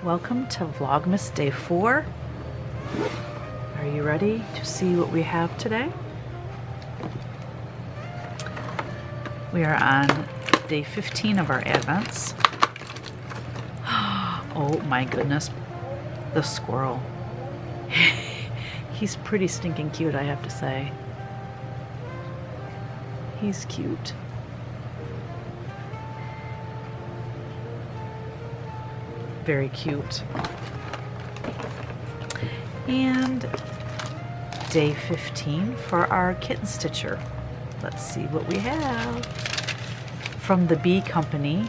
Welcome to Vlogmas Day 4. Are you ready to see what we have today? We are on day 15 of our Advents. Oh my goodness, the squirrel. He's pretty stinking cute, I have to say. He's cute. Very cute. And day 15 for our kitten stitcher. Let's see what we have. From the Bee Company.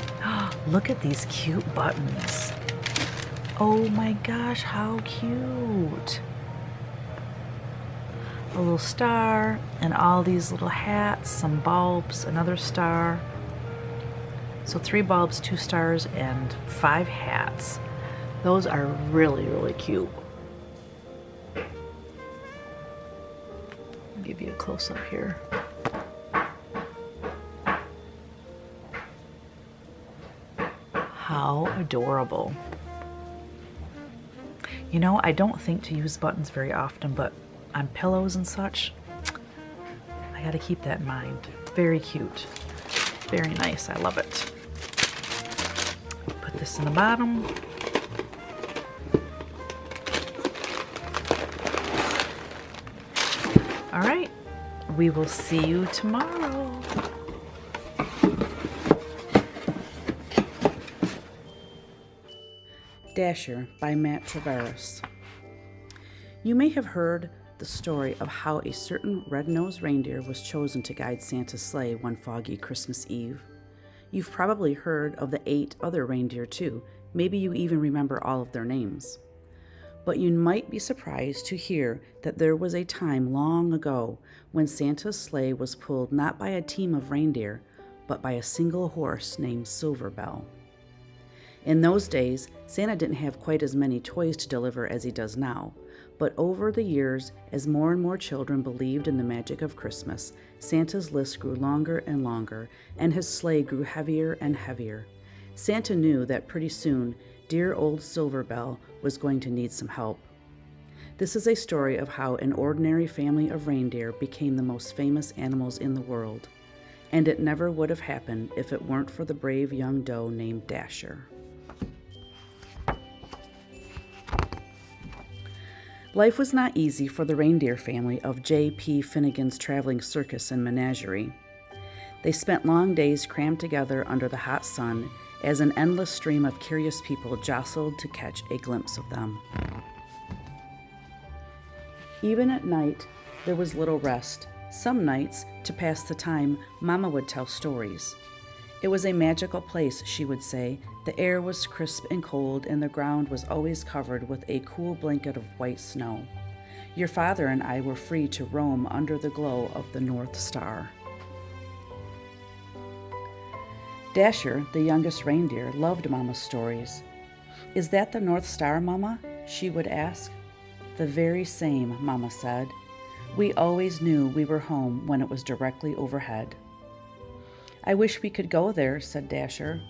Look at these cute buttons. Oh my gosh, how cute. A little star and all these little hats, some bulbs, another star. So 3 bulbs, 2 stars, and 5 hats. Those are really, really cute. I'll give you a close-up here. How adorable. You know, I don't think to use buttons very often, but on pillows and such, I gotta keep that in mind. Very cute. Very nice. I love it. Put this in the bottom. All right. We will see you tomorrow. Dasher by Matt Travaris. You may have heard the story of how a certain red-nosed reindeer was chosen to guide Santa's sleigh one foggy Christmas Eve. You've probably heard of the 8 other reindeer too. Maybe you even remember all of their names. But you might be surprised to hear that there was a time long ago when Santa's sleigh was pulled not by a team of reindeer, but by a single horse named Silverbell. In those days, Santa didn't have quite as many toys to deliver as he does now, but over the years, as more and more children believed in the magic of Christmas, Santa's list grew longer and longer, and his sleigh grew heavier and heavier. Santa knew that pretty soon, dear old Silverbell was going to need some help. This is a story of how an ordinary family of reindeer became the most famous animals in the world, and it never would have happened if it weren't for the brave young doe named Dasher. Life was not easy for the reindeer family of J.P. Finnegan's traveling circus and menagerie. They spent long days crammed together under the hot sun as an endless stream of curious people jostled to catch a glimpse of them. Even at night, there was little rest. Some nights, to pass the time, Mama would tell stories. It was a magical place, she would say. The air was crisp and cold, and the ground was always covered with a cool blanket of white snow. Your father and I were free to roam under the glow of the North Star. Dasher, the youngest reindeer, loved Mama's stories. "Is that the North Star, Mama?" she would ask. "The very same," Mama said. "We always knew we were home when it was directly overhead." "I wish we could go there," said Dasher.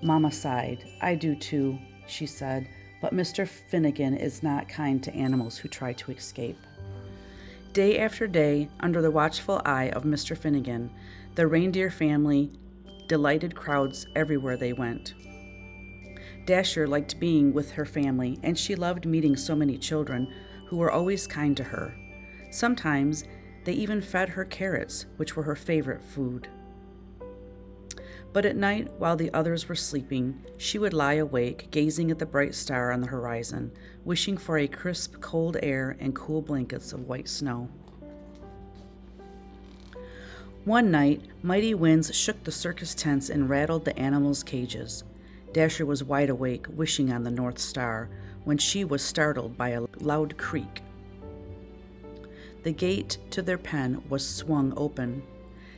Mama sighed. "I do too," she said, "but Mr. Finnegan is not kind to animals who try to escape." Day after day, under the watchful eye of Mr. Finnegan, the reindeer family delighted crowds everywhere they went. Dasher liked being with her family, and she loved meeting so many children who were always kind to her. Sometimes they even fed her carrots, which were her favorite food. But at night, while the others were sleeping, she would lie awake, gazing at the bright star on the horizon, wishing for a crisp, cold air and cool blankets of white snow. One night, mighty winds shook the circus tents and rattled the animals' cages. Dasher was wide awake, wishing on the North Star, when she was startled by a loud creak. The gate to their pen was swung open.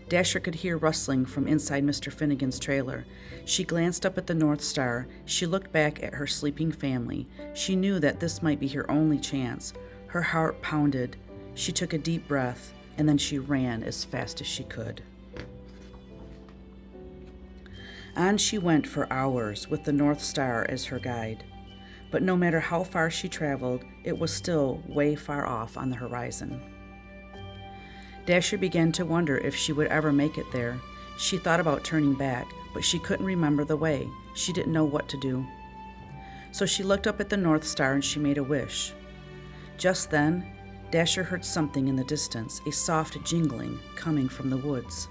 Dasher could hear rustling from inside Mr. Finnegan's trailer. She glanced up at the North Star. She looked back at her sleeping family. She knew that this might be her only chance. Her heart pounded. She took a deep breath, and then she ran as fast as she could. On she went for hours with the North Star as her guide. But no matter how far she traveled, it was still way far off on the horizon. Dasher began to wonder if she would ever make it there. She thought about turning back, but she couldn't remember the way. She didn't know what to do. So she looked up at the North Star and she made a wish. Just then, Dasher heard something in the distance, a soft jingling coming from the woods.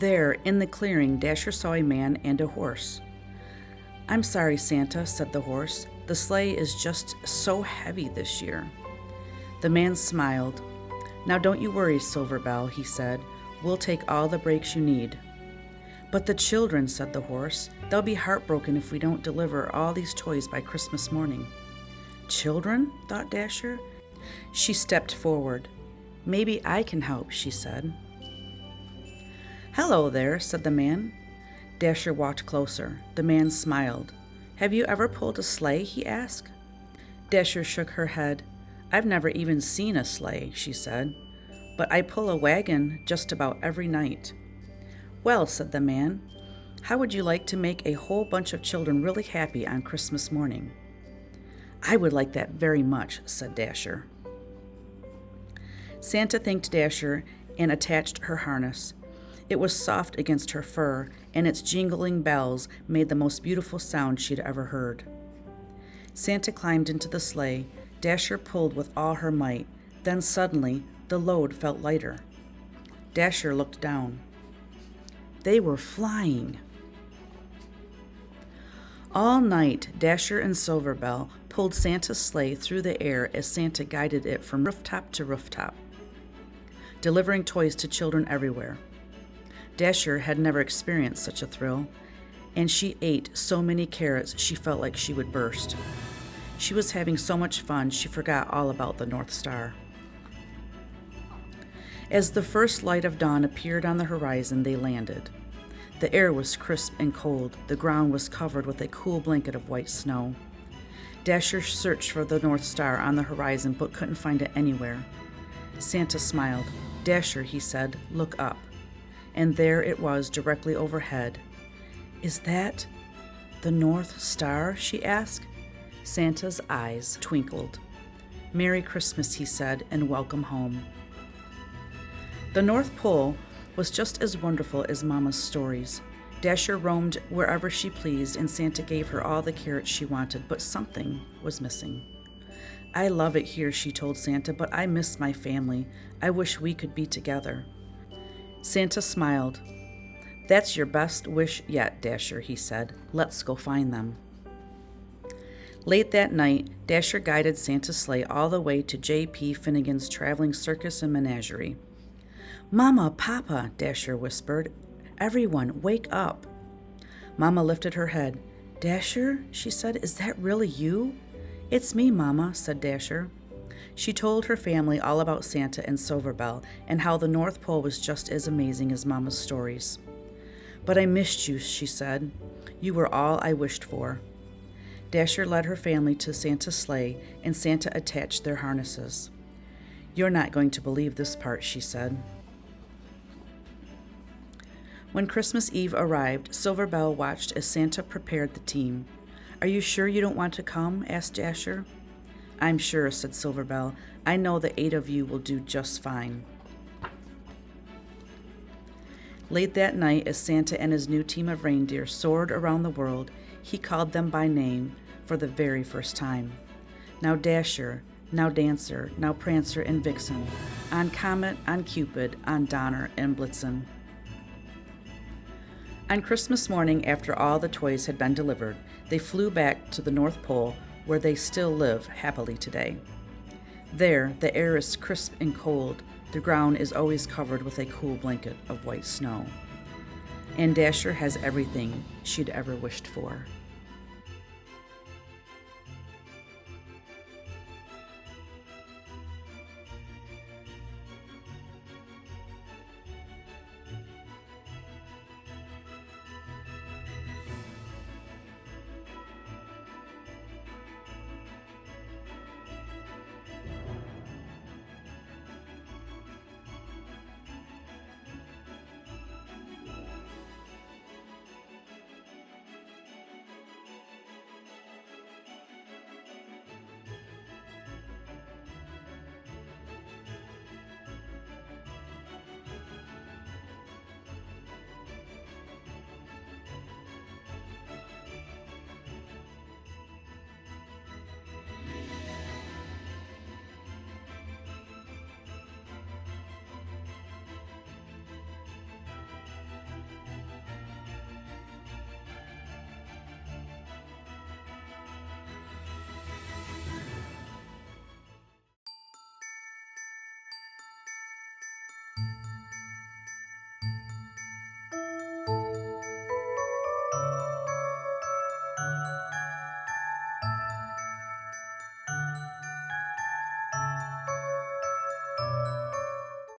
There, in the clearing, Dasher saw a man and a horse. "I'm sorry, Santa," said the horse. "The sleigh is just so heavy this year." The man smiled. "Now don't you worry, Silver Bell," he said. "We'll take all the breaks you need." "But the children," said the horse. "They'll be heartbroken if we don't deliver all these toys by Christmas morning." "Children?" thought Dasher. She stepped forward. "Maybe I can help," she said. "Hello there," said the man. Dasher walked closer. The man smiled. "Have you ever pulled a sleigh?" he asked. Dasher shook her head. "I've never even seen a sleigh," she said. "But I pull a wagon just about every night." "Well," said the man, "how would you like to make a whole bunch of children really happy on Christmas morning?" "I would like that very much," said Dasher. Santa thanked Dasher and attached her harness. It was soft against her fur, and its jingling bells made the most beautiful sound she'd ever heard. Santa climbed into the sleigh. Dasher pulled with all her might. Then suddenly, the load felt lighter. Dasher looked down. They were flying. All night, Dasher and Silver Bell pulled Santa's sleigh through the air as Santa guided it from rooftop to rooftop, delivering toys to children everywhere. Dasher had never experienced such a thrill, and she ate so many carrots she felt like she would burst. She was having so much fun she forgot all about the North Star. As the first light of dawn appeared on the horizon, they landed. The air was crisp and cold. The ground was covered with a cool blanket of white snow. Dasher searched for the North Star on the horizon but couldn't find it anywhere. Santa smiled. "Dasher," he said, "look up." And there it was directly overhead. "Is that the North Star?" she asked. Santa's eyes twinkled. "Merry Christmas," he said, "and welcome home." The North Pole was just as wonderful as Mama's stories. Dasher roamed wherever she pleased, and Santa gave her all the carrots she wanted, but something was missing. "I love it here," she told Santa, "but I miss my family. I wish we could be together." Santa smiled. "That's your best wish yet, Dasher," he said. "Let's go find them." Late that night, Dasher guided Santa's sleigh all the way to J.P. Finnegan's traveling circus and menagerie. "Mama, Papa," Dasher whispered. "Everyone, wake up." Mama lifted her head. "Dasher," she said, "is that really you?" "It's me, Mama," said Dasher. She told her family all about Santa and Silver Bell and how the North Pole was just as amazing as Mama's stories. "But I missed you," she said. "You were all I wished for." Dasher led her family to Santa's sleigh, and Santa attached their harnesses. "You're not going to believe this part," she said. When Christmas Eve arrived, Silver Bell watched as Santa prepared the team. "Are you sure you don't want to come?" asked Dasher. "I'm sure," said Silver Bell. "I know the 8 of you will do just fine." Late that night, as Santa and his new team of reindeer soared around the world, he called them by name for the very first time. Now Dasher, now Dancer, now Prancer and Vixen, on Comet, on Cupid, on Donner and Blitzen. On Christmas morning, after all the toys had been delivered, they flew back to the North Pole, where they still live happily today. There, the air is crisp and cold. The ground is always covered with a cool blanket of white snow. And Dasher has everything she'd ever wished for.